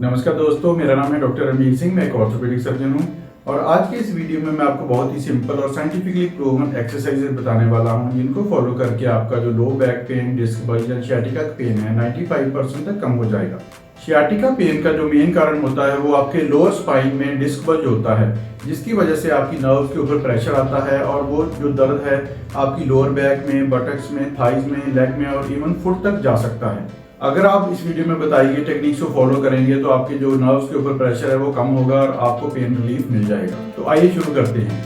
नमस्कार दोस्तों, मेरा नाम है डॉक्टर रणवीर सिंह। मैं एक ऑर्थोपेडिक सर्जन हूं और आज के इस वीडियो में मैं आपको बहुत ही सिंपल और साइंटिफिकली प्रूवन एक्सरसाइजेज बताने वाला हूं, जिनको फॉलो करके आपका जो low back pain, disc bulge या सियाटिका पेन है 95% तक कम हो जाएगा। सियाटिका पेन का जो मेन कारण होता है वो आपके लोअर स्पाइन में डिस्क बल्ज होता है, जिसकी वजह से आपकी नर्व के ऊपर प्रेशर आता है और वो जो दर्द है आपकी लोअर बैक में, बटक्स में, थाइज में, लेग में और इवन फुट तक जा सकता है। अगर आप इस वीडियो में बताई गई टेक्निक्स को फॉलो करेंगे तो आपके जो नर्व्स के ऊपर प्रेशर है वो कम होगा और आपको पेन रिलीफ मिल जाएगा। तो आइए शुरू करते हैं।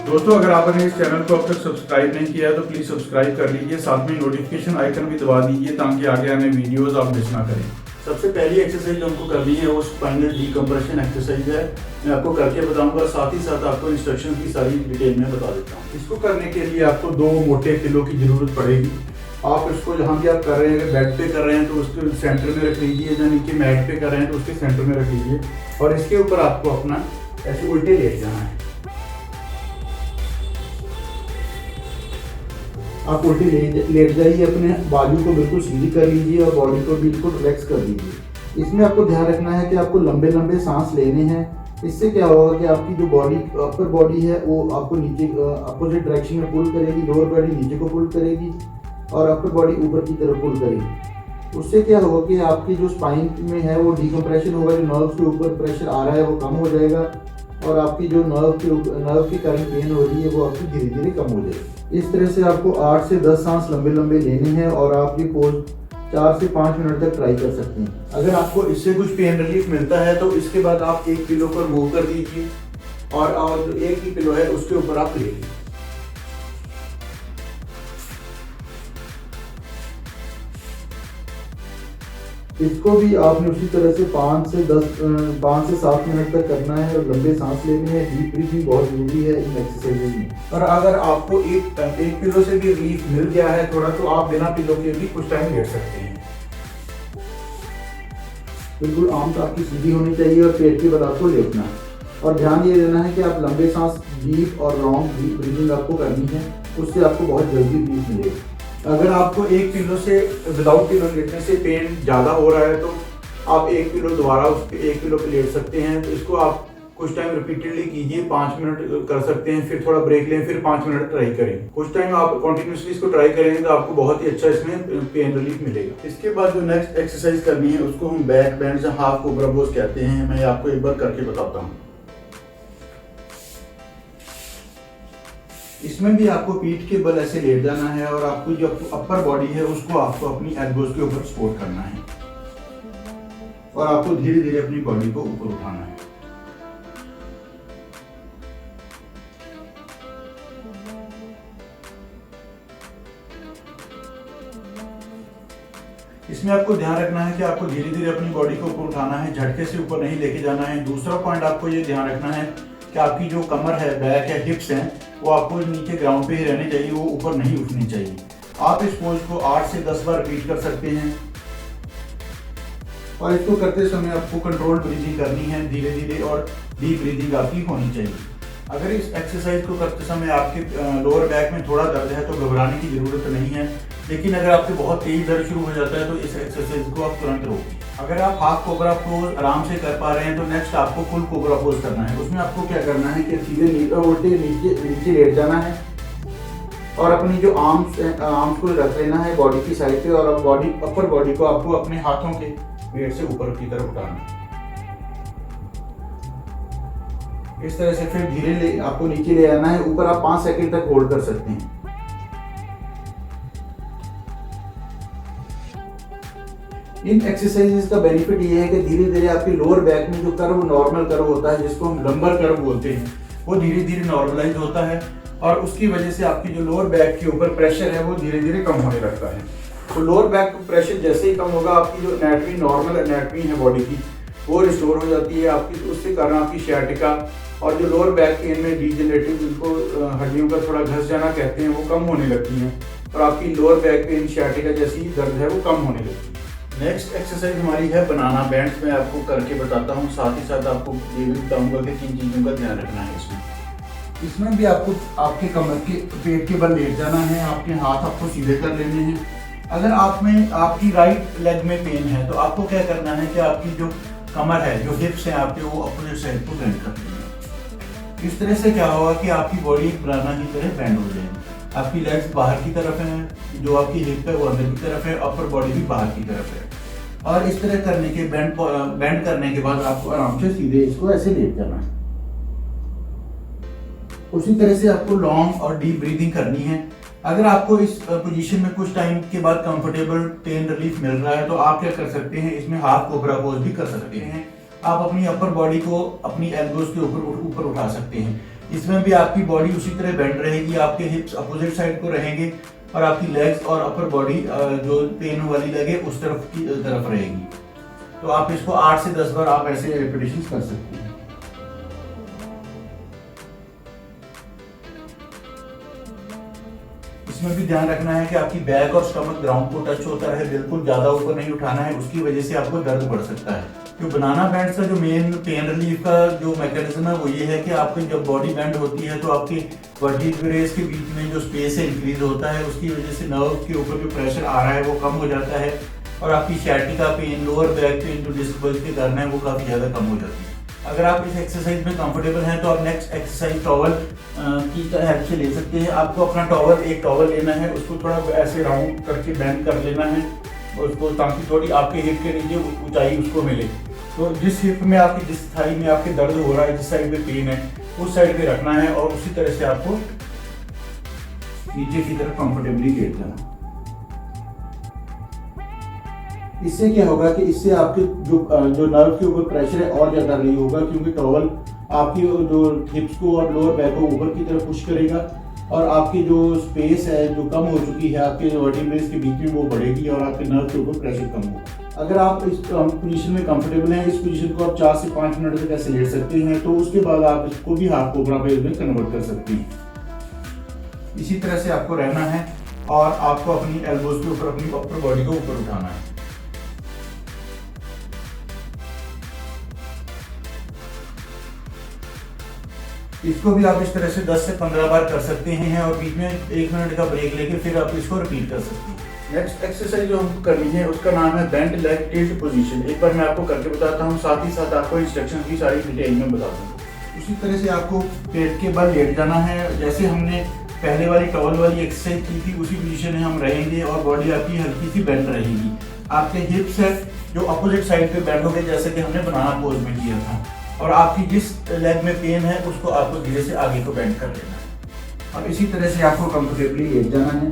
दोस्तों, अगर आपने इस चैनल को अब तक सब्सक्राइब नहीं किया है तो प्लीज सब्सक्राइब कर लीजिए, साथ में नोटिफिकेशन आइकन भी दबा दीजिए ताकि आगे आने वीडियोस आप मिस ना करें। सबसे पहली एक्सरसाइज जो हमको करनी है वो स्पाइनल डिकम्प्रेशन एक्सरसाइज है। मैं आपको करके बताऊंगा, साथ ही साथ आपको इंस्ट्रक्शन की सारी डिटेल में बता देता हूँ। इसको करने के लिए आपको 2 मोटे पिलो की जरूरत पड़ेगी। आप इसको जहाँ भी आप कर रहे हैं, बेड पे कर रहे हैं तो उसके सेंटर में रख लीजिए, या नीचे मैट पे कर रहे हैं तो उसके सेंटर में रख लीजिए और इसके ऊपर आपको अपना ऐसे उल्टे लेट जाना है। आप उल्टी लेट जाइए, अपने बाजू को बिल्कुल सीधी कर लीजिए और बॉडी को बिल्कुल रिलैक्स कर दीजिए। इसमें आपको ध्यान रखना है कि आपको लंबे लंबे सांस लेने हैं। इससे क्या होगा कि आपकी जो बॉडी अपर बॉडी है वो आपको नीचे अपोजिट डायरेक्शन में पुल करेगी, लोअर बॉडी नीचे को पुल करेगी और अपर बॉडी ऊपर की तरफ पुल करेगी। उससे क्या होगा कि आपकी जो स्पाइन में है वो डिकम्प्रेशन होगा, जो नर्व के ऊपर प्रेशर आ रहा है वो कम हो जाएगा और आपकी जो नर्व की कारण पेन हो रही है वो आपकी धीरे धीरे कम हो जाएगी। इस तरह से आपको 8 से 10 सांस लंबे लंबे लेने हैं और आप ये पोज 4 से 5 मिनट तक ट्राई कर सकते हैं। अगर आपको इससे कुछ पेन रिलीफ मिलता है तो इसके बाद आप एक पिलो पर मूव कर दीजिए और जो एक ही पिलो है उसके ऊपर आप ले लीजिए। इसको भी आपने उसी तरह से 5 से 7 मिनट तक करना है और लंबे सांस लेने हैं। डीप ब्रीथिंग बहुत जरूरी है इन एक्सरसाइजेज में। और अगर आपको एक पिलो से भी रिलीफ मिल गया है थोड़ा, तो आप बिना पिलो के भी कुछ टाइम लेट सकते हैं। बिल्कुल आंख आपकी सीधी होनी चाहिए और पेट के बल आपको लेटना है और ध्यान ये देना है कि आप लंबे सांस डीप और लॉन्ग ब्रीथिंग आपको करनी है, उससे आपको बहुत जल्दी रिलीफ मिलेगी। अगर आपको एक पिलो से विदाउट पिलो लेटने से पेन ज़्यादा हो रहा है तो आप एक पिलो दोबारा उस एक पिलो पे लेट सकते हैं। तो इसको आप कुछ टाइम रिपीटेडली कीजिए, 5 मिनट कर सकते हैं, फिर थोड़ा ब्रेक लें, फिर 5 मिनट ट्राई करें। कुछ टाइम आप कंटिन्यूसली इसको ट्राई करेंगे तो आपको बहुत ही अच्छा इसमें पेन रिलीफ मिलेगा। इसके बाद जो नेक्स्ट एक्सरसाइज करनी है उसको हम बैक बेंड या हाफ कोबरा पोज कहते हैं। मैं आपको एक बार करके बताता हूँ। इसमें भी आपको पीठ के बल ऐसे लेट जाना है और आपको जो अपर बॉडी है उसको आपको अपनी एल्बोज के ऊपर सपोर्ट करना है और आपको धीरे धीरे अपनी बॉडी को ऊपर उठाना है। इसमें आपको ध्यान रखना है कि आपको धीरे धीरे अपनी बॉडी को ऊपर उठाना है, झटके से ऊपर नहीं लेके जाना है। दूसरा पॉइंट आपको ये ध्यान रखना है कि आपकी जो कमर है, बैक है, हिप्स हैं, वो आपको नीचे ग्राउंड पे ही रहने चाहिए, वो ऊपर नहीं उठनी चाहिए। आप इस पोज को 8 से 10 बार रिपीट कर सकते हैं और इसको करते समय आपको कंट्रोल ब्रीथिंग करनी है धीरे धीरे और डीप ब्रीथिंग आपकी होनी चाहिए। अगर इस एक्सरसाइज को करते समय आपके लोअर बैक में थोड़ा दर्द है तो घबराने की जरूरत नहीं है, लेकिन अगर आपके बहुत तेज दर्द शुरू हो जाता है तो इस एक्सरसाइज को आप तुरंत रोकें। अगर आप हाफ कोबरा पोज आराम से कर पा रहे हैं तो नेक्स्ट आपको फुल कोबरा पोज करना है। उसमें आपको क्या करना है कि सीधे उल्टे नीचे लेट जाना है और अपनी जो आर्म्स को रख लेना है बॉडी की साइड पे और अपर बॉडी को आपको अपने हाथों के वेट से ऊपर की तरफ उठाना है। इस तरह से फिर धीरे आपको नीचे ले आना है। ऊपर आप 5 सेकंड तक होल्ड कर सकते हैं। इन एक्सरसाइजेस का बेनिफिट ये है कि धीरे धीरे आपके लोअर बैक में जो कर्व, नॉर्मल कर्व होता है जिसको हम लंबर कर्व बोलते हैं, वो धीरे धीरे नॉर्मलाइज होता है और उसकी वजह से आपकी जो लोअर बैक के ऊपर प्रेशर है वो धीरे धीरे कम होने लगता है। तो लोअर बैक प्रेशर जैसे ही कम होगा, आपकी जो एनाटमी, नॉर्मल एनाटमी है बॉडी की, वो रिस्टोर हो जाती है आपकी। तो उसके कारण आपकी सियाटिका और जो लोअर बैक पेन में डीजेनरेटिव, जिनको हड्डियों का थोड़ा घस जाना कहते हैं, वो कम होने लगती हैं और आपकी लोअर बैक पेन, सियाटिका जैसी दर्द है वो कम होने लगती है। नेक्स्ट एक्सरसाइज हमारी है बनाना बैंड्स। मैं आपको करके बताता हूँ, साथ ही साथ आपको ये भी बताऊंगा कि किन चीज़ों का ध्यान रखना है इसमें। इसमें भी आपको आपके कमर के पेट के बल लेट जाना है, आपके हाथ आपको सीधे कर लेने हैं अगर आप में आपकी राइट लेग में पेन है तो आपको क्या करना है कि आपकी जो कमर है, जो हिप्स हैं आपके, वो अपोजिट साइड को बेंड कर देंगे। इस तरह से क्या होगा कि आपकी बॉडी एक बनाना की तरह बेंड हो जाएगी। आपकी लेग्स बाहर की तरफ हैं, जो आपकी हिप है वो अंदर की तरफ है, अपर बॉडी भी बाहर की तरफ है। और इस तरह करने के बेंड करने के बाद आपको आराम से सीधे इसको ऐसे लेट जाना है। उसी तरह से आपको लॉन्ग और डीप ब्रीदिंग करनी है। अगर आपको इस पोजीशन में कुछ टाइम के बाद कंफर्टेबल पेन रिलीफ मिल रहा है तो आप क्या कर सकते हैं, इसमें हाफ कोबरा पोज भी कर सकते हैं। आप अपनी अपर बॉडी को अपनी एल्बोज के ऊपर उठा सकते हैं। इसमें भी आपकी बॉडी उसी तरह बेंड रहेगी, आपके हिप्स अपोजिट साइड को रहेंगे और आपकी लेग्स और अपर बॉडी जो पेन वाली लेग है उस तरफ की तरफ रहेगी। तो आप इसको 8 से 10 बार आप ऐसे रिपीटेशन कर सकते हैं। इसमें भी ध्यान रखना है कि आपकी बैक और स्टमक ग्राउंड को टच होता है, बिल्कुल ज्यादा ऊपर नहीं उठाना है, उसकी वजह से आपको दर्द बढ़ सकता है। तो बनाना बैंड्स का जो मेन पेन रिलीफ का जो मैकेनिज्म है वो ये है कि आपकी जब बॉडी बेंड होती है तो आपके वर्टिब्रेस के बीच में जो स्पेस है इंक्रीज होता है, उसकी वजह से नर्व के ऊपर जो प्रेशर आ रहा है वो कम हो जाता है और आपकी सciatica पेन, लोअर बैक पेन जो डिस्क बल्ज के कारण है वो काफी ज्यादा कम हो जाती है। अगर आप इस एक्सरसाइज में कंफर्टेबल हैं तो आप नेक्स्ट एक्सरसाइज टॉवल की हेल्प से ले सकते हैं। आपको अपना एक टॉवल लेना है, उसको थोड़ा ऐसे राउंड करके बेंड कर लेना है और उसको, ताकि थोड़ी आपके हिप के नीचे ऊंचाई उसको मिले। तो जिस हिप में आपकी, जिस थाई में आपके दर्द हो रहा है, जिस साइड पे पेन है उस साइड पे रखना है और उसी तरह से आपको नीचे की तरफ कंफर्टेबली लेट जाना। इससे क्या होगा कि इससे आपके जो नर्व के ऊपर प्रेशर है और ज्यादा नहीं होगा, क्योंकि टॉवल आपकी जो हिप्स को और लोअर बैक को ऊपर की तरफ पुश करेगा और आपकी जो स्पेस है जो कम हो चुकी है आपके वर्टिब्रेस के बीच में वो बढ़ेगी और आपके नर्व के ऊपर प्रेशर कम होगा। अगर आप इस पोजीशन में कंफर्टेबल हैं, इस पोजीशन को आप 4 से 5 मिनट तक ऐसे लेट सकते हैं, तो उसके बाद आप इसको भी हाफ कोबरा पेज में कन्वर्ट कर सकते हैं। इसी तरह से आपको रहना है और आपको अपनी एल्बोज के ऊपर अपनी अपर बॉडी को ऊपर उठाना है। इसको भी आप इस तरह से 10 से 15 बार कर सकते हैं और बीच में 1 मिनट का ब्रेक लेके फिर आप इसको रिपीट कर सकते हैं। नेक्स्ट एक्सरसाइज जो हमको करनी है उसका नाम है बेंट लेग टिल्ट पोजीशन। एक बार मैं आपको करके बताता हूँ, साथ ही साथ आपको इंस्ट्रक्शन की सारी डिटेल में बता दूँ। उसी तरह से आपको पेट के बल लेट जाना है, जैसे हमने पहले वाली टॉवल वाली एक्सरसाइज की थी उसी पोजीशन में हम रहेंगे और बॉडी आपकी हल्की सी बेंड रहेगी। आपके हिप्स है जो अपोजिट साइड पे बेंड हो गए, जैसे कि हमने बनाना पोज में किया था, और आपकी जिस लेग में पेन है उसको आपको धीरे से आगे को बेंड कर लेना है और इसी तरह से आपको कंफर्टेबली लेट जाना है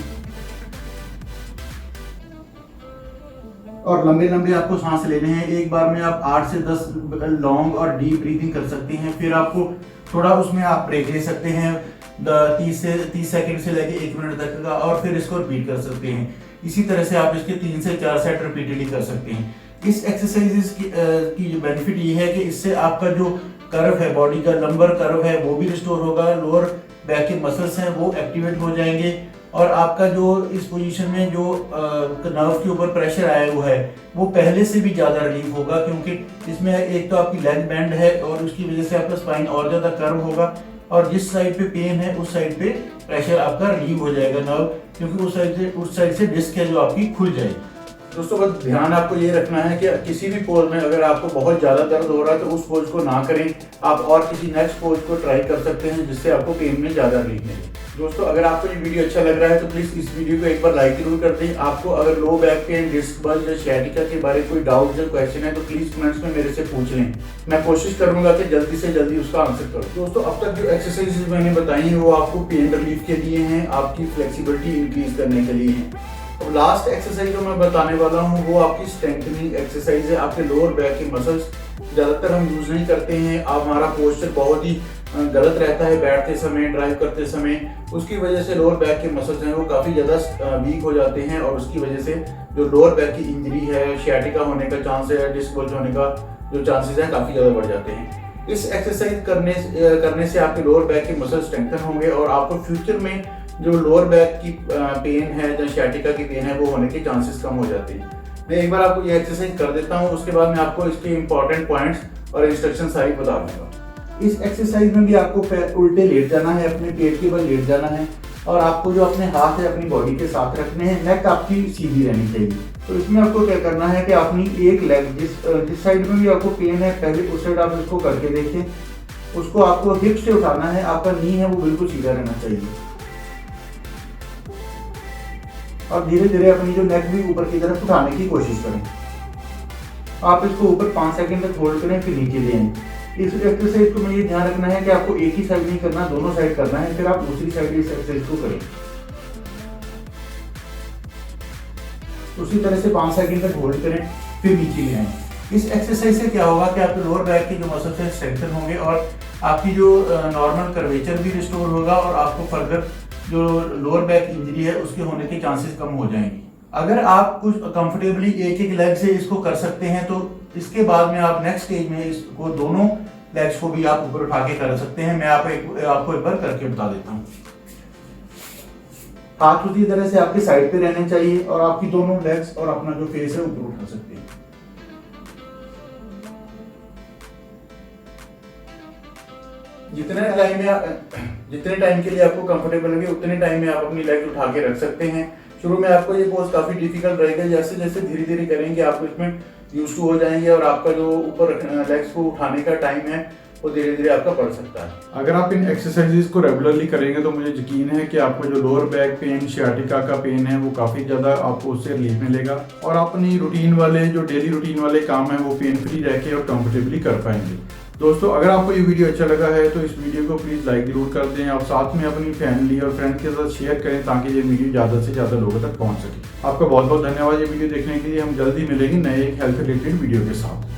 और लंबे लंबे आपको सांस लेने हैं। एक बार में आप 8 से 10 लॉन्ग और डीप ब्रीदिंग कर सकते हैं। फिर आपको थोड़ा उसमें आप ब्रेक ले सकते हैं 30 सेकंड से लेके 1 मिनट तक का, और फिर इसको रिपीट कर सकते हैं। इसी तरह से आप इसके 3 से 4 सेट रिपीटेडली कर सकते हैं। इस एक्सरसाइजेस की जो बेनिफिट ये है कि इससे आपका जो कर्व है, बॉडी का लंबर कर्व है वो भी रिस्टोर होगा, लोअर बैक के मसल्स हैं वो एक्टिवेट हो जाएंगे और आपका जो इस पोजीशन में जो नर्व के ऊपर प्रेशर आया हुआ है वो पहले से भी ज़्यादा रिलीफ होगा, क्योंकि इसमें एक तो आपकी लेग बेंड है और उसकी वजह से आपका स्पाइन और ज़्यादा कर्व होगा और जिस साइड पे पेन है उस साइड पे प्रेशर आपका रिलीव हो जाएगा नर्व, क्योंकि उस साइड से डिस्क है जो आपकी खुल जाएगी। दोस्तों बस ध्यान आपको ये रखना है कि किसी भी पोज में अगर आपको बहुत ज्यादा दर्द हो रहा है तो उस पोज को ना करें, आप और किसी नेक्स्ट पोज को ट्राई कर सकते हैं जिससे आपको पेन में ज्यादा रिलीफ मिले। दोस्तों अगर आपको ये वीडियो अच्छा लग रहा है तो प्लीज इस वीडियो को एक बार लाइक जरूर कर दें। आपको अगर low back pain, disc bulge या sciatica के बारे में कोई डाउट या क्वेश्चन है तो प्लीज कमेंट्स में मेरे से पूछ लें, मैं कोशिश करूंगा कि जल्दी से जल्दी उसका आंसर करूं। दोस्तों अब तक जो एक्सरसाइजेज मैंने बताई हैं वो आपको पेन रिलीफ के लिए हैं, आपकी फ्लेक्सिबिलिटी इंक्रीज करने के लिए हैं। अब लास्ट एक्सरसाइज जो मैं बताने वाला हूँ वो आपकी स्ट्रेंथनिंग एक्सरसाइज है। आपके लोअर बैक के मसल्स ज़्यादातर हम यूज नहीं करते हैं, आप हमारा पोस्चर बहुत ही गलत रहता है बैठते समय, ड्राइव करते समय, उसकी वजह से लोअर बैक के मसल्स हैं वो काफ़ी ज़्यादा वीक हो जाते हैं और उसकी वजह से जो लोअर बैक की इंजरी है, sciatica होने का चांस है, डिस्क बल्ज होने का जो चांसेस हैं काफ़ी ज़्यादा बढ़ जाते हैं। इस एक्सरसाइज करने से आपके लोअर बैक के मसल स्ट्रेंथन होंगे और आपको फ्यूचर में जो लोअर बैक की पेन है या sciatica की पेन है वो होने के चांसेस कम हो जाते हैं। मैं एक बार आपको ये एक्सरसाइज कर देता हूँ, उसके बाद मैं आपको इसके इंपॉर्टेंट पॉइंट्स और इंस्ट्रक्शन सारी बता दूंगा। इस एक्सरसाइज में भी आपको उल्टे लेट जाना है, अपने पेट के बल लेट जाना है और आपको जो अपने हाथ है अपनी बॉडी के साथ रखने हैं। नेक आपकी सीधी रहनी चाहिए। तो इसमें आपको क्या करना है कि अपनी एक लेग जिस साइड में भी आपको पेन है पहले उस साइड आप इसको करके देखें। उसको आपको हिप से उठाना है, आपका नी है वो बिल्कुल सीधा रहना चाहिए। और धीरे धीरे अपनी जो नेक भी ऊपर की तरफ उठाने की कोशिश करें। आप इसको ऊपर 5 सेकंड तक होल्ड करें, फिर नीचे ले आएं। इस एक्सरसाइज को में ये ध्यान रखना है कि आपको एक ही साइड नहीं करना, दोनों साइड करना है, फिर आप दूसरी साइड इस एक्सरसाइज को करें। उसी तरह से 5 सेकंड तक होल्ड करें, फिर नीचे ले आएं। इस एक्सरसाइज से क्या होगा कि आपके लोअर बैक के जो मसल्स हैं स्ट्रेंथन होंगे और आपकी जो नॉर्मल कर्वेचर भी रिस्टोर होगा और आपको फर्दर जो लोअर बैक इंजरी है उसके होने के चांसेस कम हो जाएंगे। अगर आप कुछ कंफर्टेबली एक एक लेग से इसको कर सकते हैं तो इसके बाद में आप नेक्स्ट स्टेज में इसको दोनों लेग्स को भी आप ऊपर उठा के कर सकते हैं। मैं आपको एक बार करके बता देता हूँ। हाथ उसी तरह से आपके साइड पे रहने चाहिए और आपकी दोनों लेग्स और अपना जो फेस है ऊपर उठा सकते हैं। जितने टाइम के लिए आपको कंफर्टेबल लगे उतने टाइम में आप अपनी लेग उठा के रख सकते हैं। शुरू में आपको ये पोज काफी डिफिकल्ट रहेगा, जैसे जैसे धीरे धीरे करेंगे आप इसमें यूज टू हो जाएंगे और आपका जो ऊपर लेग्स को उठाने का टाइम है वो धीरे धीरे आपका बढ़ सकता है। अगर आप इन एक्सरसाइजेस को रेगुलरली करेंगे तो मुझे यकीन है कि आपको जो लोअर बैक पेन, शियाटिका का पेन है वो काफ़ी ज़्यादा आपको उससे रिलीफ मिलेगा और आप अपनी रूटीन वाले जो डेली रूटीन वाले काम है वो पेन फ्री रह के और कंफर्टेबली कर पाएंगे। दोस्तों, अगर आपको ये वीडियो अच्छा लगा है तो इस वीडियो को प्लीज़ लाइक जरूर कर दें और साथ में अपनी फैमिली और फ्रेंड्स के साथ शेयर करें ताकि ये वीडियो ज़्यादा से ज़्यादा लोगों तक पहुँच सके। आपका बहुत बहुत धन्यवाद ये वीडियो देखने के लिए। हम जल्दी मिलेंगे नए एक हेल्थ रिलेटेड वीडियो के साथ।